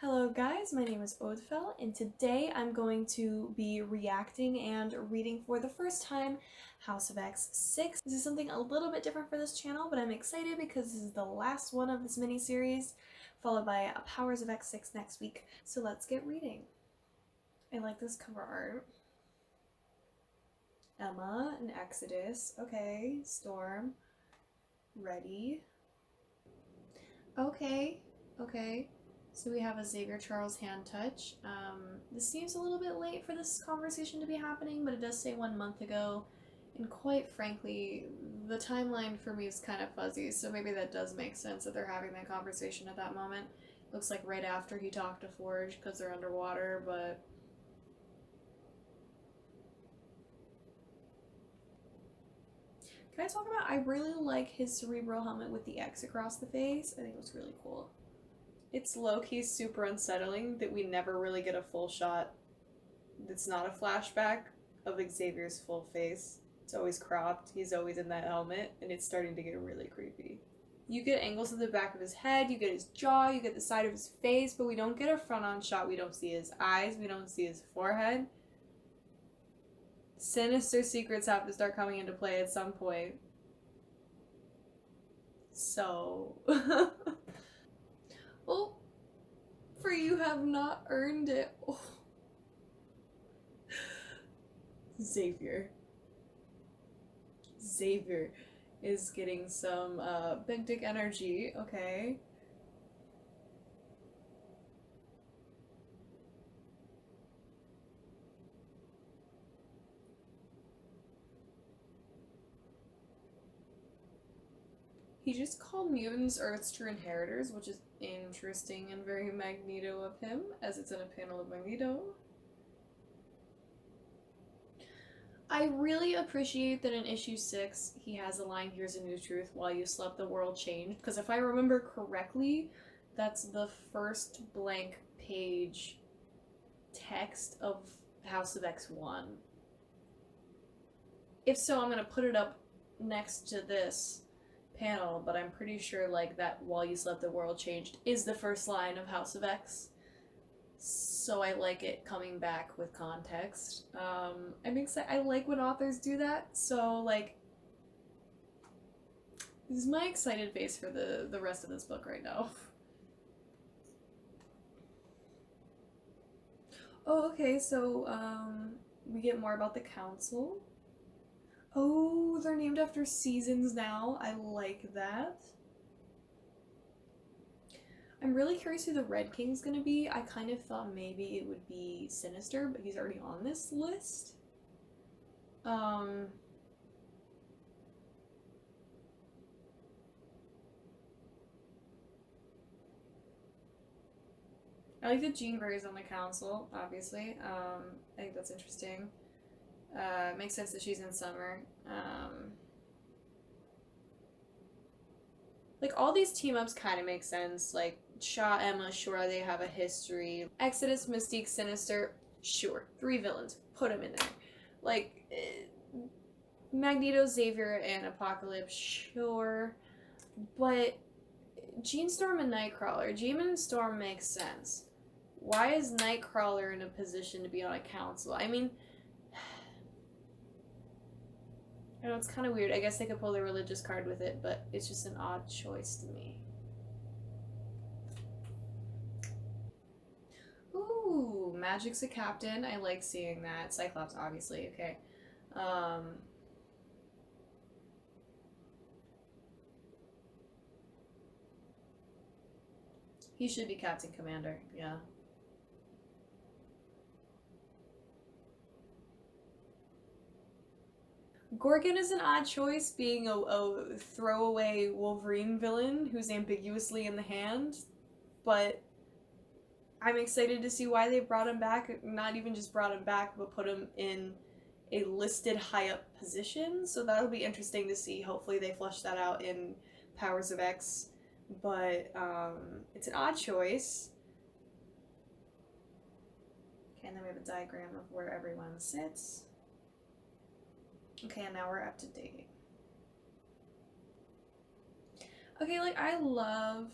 Hello guys, my name is Oddfell, and today I'm going to be reacting and reading for the first time House of X 6. This is something a little bit different for this channel, but I'm excited because this is the last one of this mini-series, followed by Powers of X 6 next week. So let's get reading. I like this cover art. Emma and Exodus. Okay, Storm. Ready. Okay. So we have a Xavier Charles hand touch. This seems a little bit late for this conversation to be happening, but it does say 1 month ago. And quite frankly, the timeline for me is kind of fuzzy, so maybe that does make sense that they're having that conversation at that moment. Looks like right after he talked to Forge because they're underwater, but... Can I talk about, I really like his cerebral helmet with the X across the face. I think it looks really cool. It's low-key super unsettling that we never really get a full shot that's not a flashback of Xavier's full face. It's always cropped, he's always in that helmet, and it's starting to get really creepy. You get angles of the back of his head, you get his jaw, you get the side of his face, but we don't get a front-on shot. We don't see his eyes, we don't see his forehead. Sinister secrets have to start coming into play at some point. So... Oh, for you have not earned it. Oh. Xavier is getting some big dick energy. Okay. He just called mutants Earth's true inheritors, which is interesting and very Magneto of him, as it's in a panel of Magneto. I really appreciate that in issue 6 he has a line, "Here's a new truth, while you slept the world changed," because if I remember correctly, that's the first blank page text of House of X1. If so, I'm going to put it up next to this panel, but I'm pretty sure like that "while you slept the world changed" is the first line of House of X, so I like it coming back with context. I'm excited. I like when authors do that, so like this is my excited face for the rest of this book right now. Oh, okay, so we get more about the council. Oh, they're named after seasons now. I like that. I'm really curious who the Red King's gonna be. I kind of thought maybe it would be Sinister, but he's already on this list. I like that Jean Grey's on the council, obviously. I think that's interesting. Makes sense that she's in summer. Like, all these team-ups kind of make sense. Like, Shaw, Emma, sure, they have a history. Exodus, Mystique, Sinister, sure. 3 villains. Put them in there. Like, Magneto, Xavier, and Apocalypse, sure. But Jean, Storm, and Nightcrawler. Jean and Storm makes sense. Why is Nightcrawler in a position to be on a council? I mean... I know it's kind of weird. I guess they could pull the religious card with it, but it's just an odd choice to me. Ooh, Magic's a captain. I like seeing that. Cyclops, obviously. Okay. He should be Captain Commander. Yeah. Gorgon is an odd choice, being a throwaway Wolverine villain who's ambiguously in the hand, but I'm excited to see why they brought him back. Not even just brought him back, but put him in a listed high-up position, so that'll be interesting to see. Hopefully they flush that out in Powers of X, but it's an odd choice. Okay, and then we have a diagram of where everyone sits. Okay, and now we're up to date. Okay, like, I love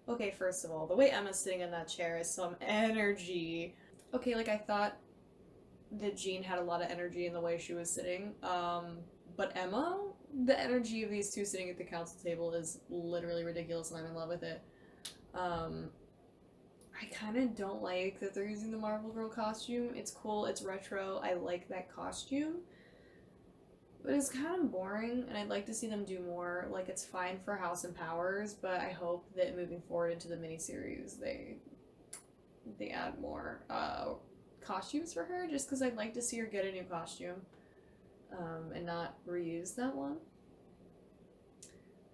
Okay, first of all, the way Emma's sitting in that chair is some energy. Okay, like I thought that Jean had a lot of energy in the way she was sitting. But Emma, the energy of these two sitting at the council table is literally ridiculous, and I'm in love with it. I kind of don't like that they're using the Marvel Girl costume. It's cool, it's retro, I like that costume. But it's kind of boring, and I'd like to see them do more. Like, it's fine for House and Powers, but I hope that moving forward into the miniseries, they add more costumes for her, just because I'd like to see her get a new costume, and not reuse that one.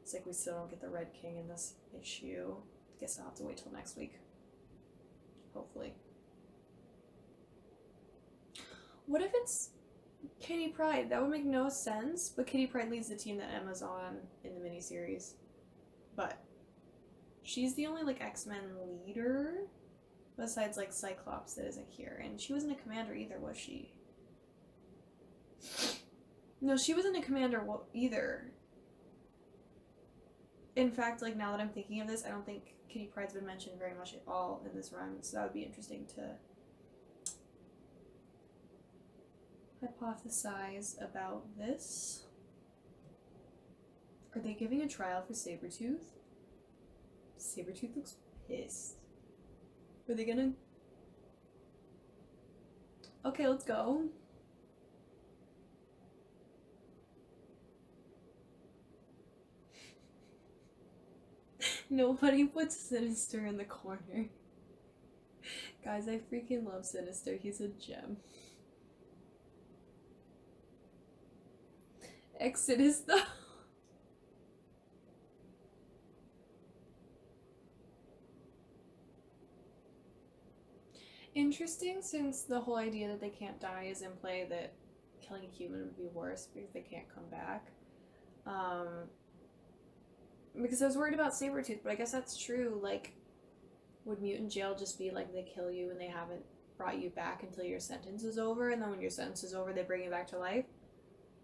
It's like we still don't get the Red King in this issue. Guess I'll have to wait till next week. Hopefully. What if it's Kitty Pryde? That would make no sense, but Kitty Pryde leads the team that Emma's on in the miniseries. But she's the only, like, X-Men leader besides, like, Cyclops that isn't here. And she wasn't a commander either, was she? No, she wasn't a commander either. In fact, like, now that I'm thinking of this, I don't think Kitty Pryde's been mentioned very much at all in this run, so that would be interesting to hypothesize about this. Are they giving a trial for Sabretooth? Sabretooth looks pissed. Are they gonna... Okay, let's go. Nobody puts Sinister in the corner. Guys, I freaking love Sinister. He's a gem. Exodus, though. Interesting, since the whole idea that they can't die is in play, that killing a human would be worse because they can't come back. Because I was worried about Sabretooth, but I guess that's true. Like, would mutant jail just be like they kill you and they haven't brought you back until your sentence is over, and then when your sentence is over, they bring you back to life?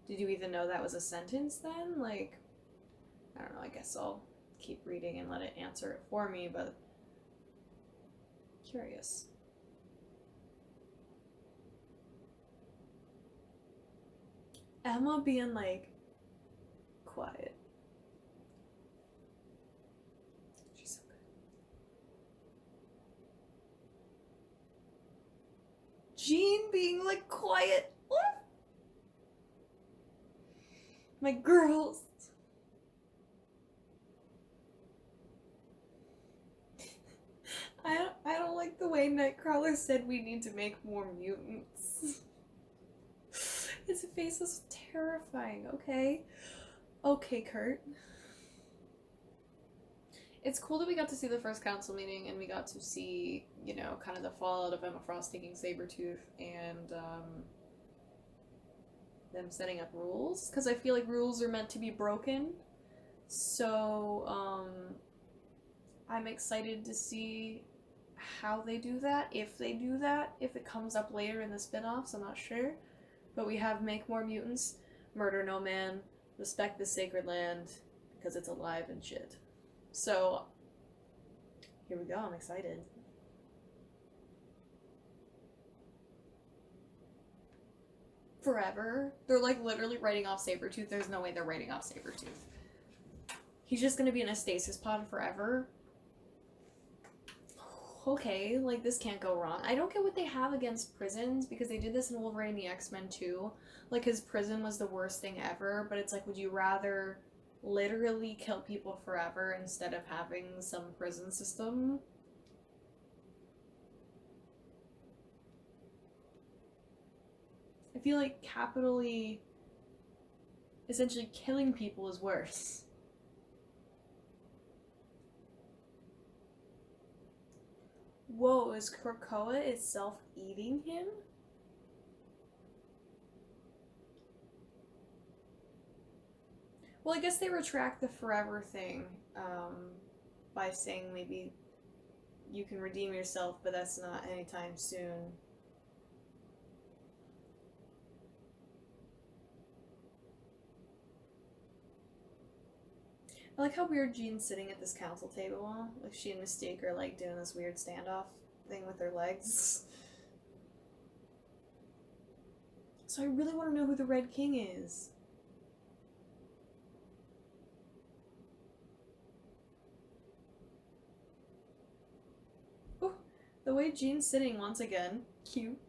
Did you even know that was a sentence then? Like, I don't know, I guess I'll keep reading and let it answer it for me, but curious. Emma being, like, quiet. She's so good. Jean being, like, quiet. What? My girls. I don't like the way Nightcrawler said we need to make more mutants. His face is terrifying, okay? Okay, Kurt. It's cool that we got to see the first council meeting and we got to see, you know, kind of the fallout of Emma Frost taking Sabretooth and them setting up rules. Because I feel like rules are meant to be broken. So, I'm excited to see how they do that, if they do that, if it comes up later in the spin-offs, I'm not sure. But we have make more mutants, murder no man, respect the sacred land, because it's alive and shit. So, here we go, I'm excited. Forever? They're like literally writing off Sabretooth. There's no way they're writing off Sabretooth. He's just gonna be in a stasis pod forever? Okay, like, this can't go wrong. I don't get what they have against prisons, because they did this in Wolverine and the X-Men too. Like, his prison was the worst thing ever, but it's like, would you rather literally kill people forever instead of having some prison system? I feel like capitally, essentially killing people is worse. Whoa, is Krakoa itself eating him? Well, I guess they retract the forever thing by saying maybe you can redeem yourself, but that's not anytime soon. I like how weird Jean's sitting at this council table. Like she and Mystique are like doing this weird standoff thing with their legs. So I really want to know who the Red King is. Oh, the way Jean's sitting once again. Cute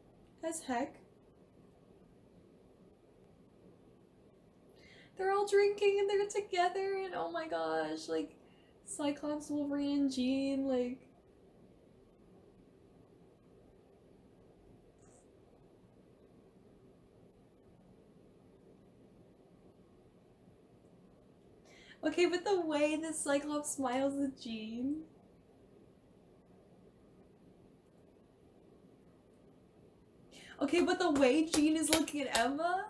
as heck. They're all drinking and they're together and oh my gosh, like Cyclops, Wolverine, and Jean, like okay, but the way the Cyclops smiles at Jean. Okay, but the way Jean is looking at Emma.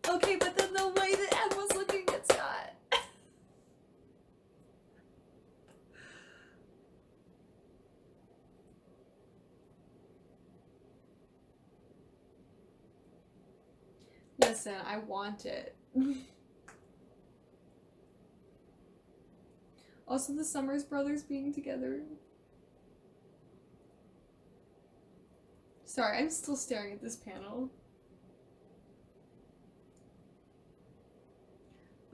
Okay, but then the way that Emma's looking at Scott. Listen, I want it. Also, the Summers brothers being together. Sorry, I'm still staring at this panel.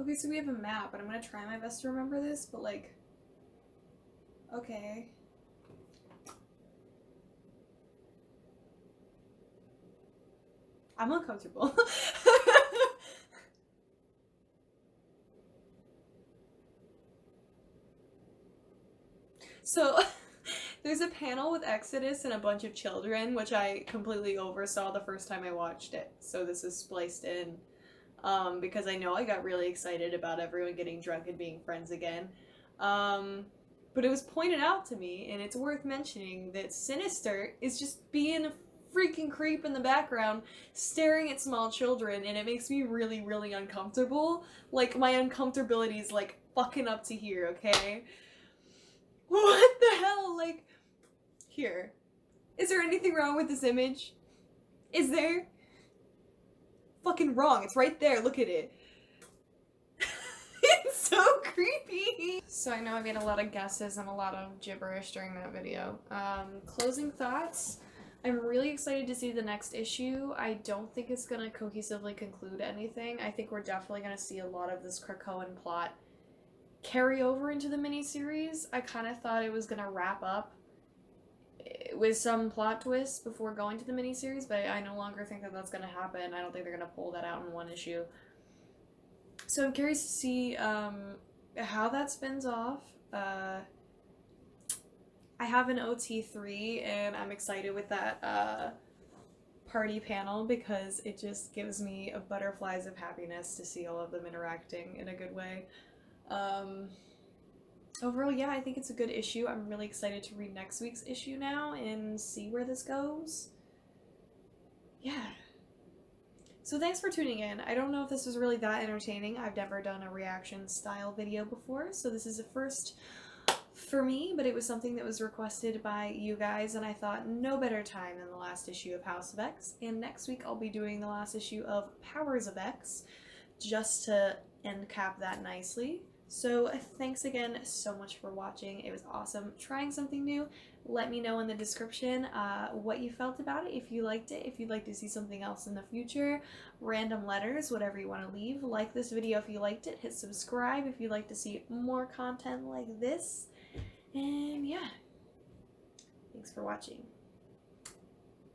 Okay, so we have a map, and I'm gonna try my best to remember this, but like... Okay. I'm uncomfortable. So, there's a panel with Exodus and a bunch of children, which I completely oversaw the first time I watched it. So this is spliced in. Because I know I got really excited about everyone getting drunk and being friends again. But it was pointed out to me, and it's worth mentioning, that Sinister is just being a freaking creep in the background, staring at small children, and it makes me really, really uncomfortable. Like, my uncomfortability is, like, fucking up to here, okay? What the hell? Like, here. Is there anything wrong with this image? Is there? Fucking wrong. It's right there. Look at it. It's so creepy. So I know I made a lot of guesses and a lot of gibberish during that video. Closing thoughts. I'm really excited to see the next issue. I don't think it's going to cohesively conclude anything. I think we're definitely going to see a lot of this Krakoan plot carry over into the miniseries. I kind of thought it was going to wrap up with some plot twists before going to the miniseries, but I no longer think that that's going to happen. I don't think they're going to pull that out in one issue. So I'm curious to see how that spins off. I have an OT3, and I'm excited with that party panel because it just gives me butterflies of happiness to see all of them interacting in a good way. Overall, yeah, I think it's a good issue. I'm really excited to read next week's issue now and see where this goes. Yeah. So thanks for tuning in. I don't know if this was really that entertaining. I've never done a reaction style video before, so this is a first for me, but it was something that was requested by you guys, and I thought no better time than the last issue of House of X. And next week I'll be doing the last issue of Powers of X, just to end cap that nicely. So thanks again so much for watching. It was awesome trying something new. Let me know in the description what you felt about it, if you liked it, if you'd like to see something else in the future, random letters, whatever you want to leave. Like this video if you liked it, hit subscribe if you'd like to see more content like this, and yeah, thanks for watching.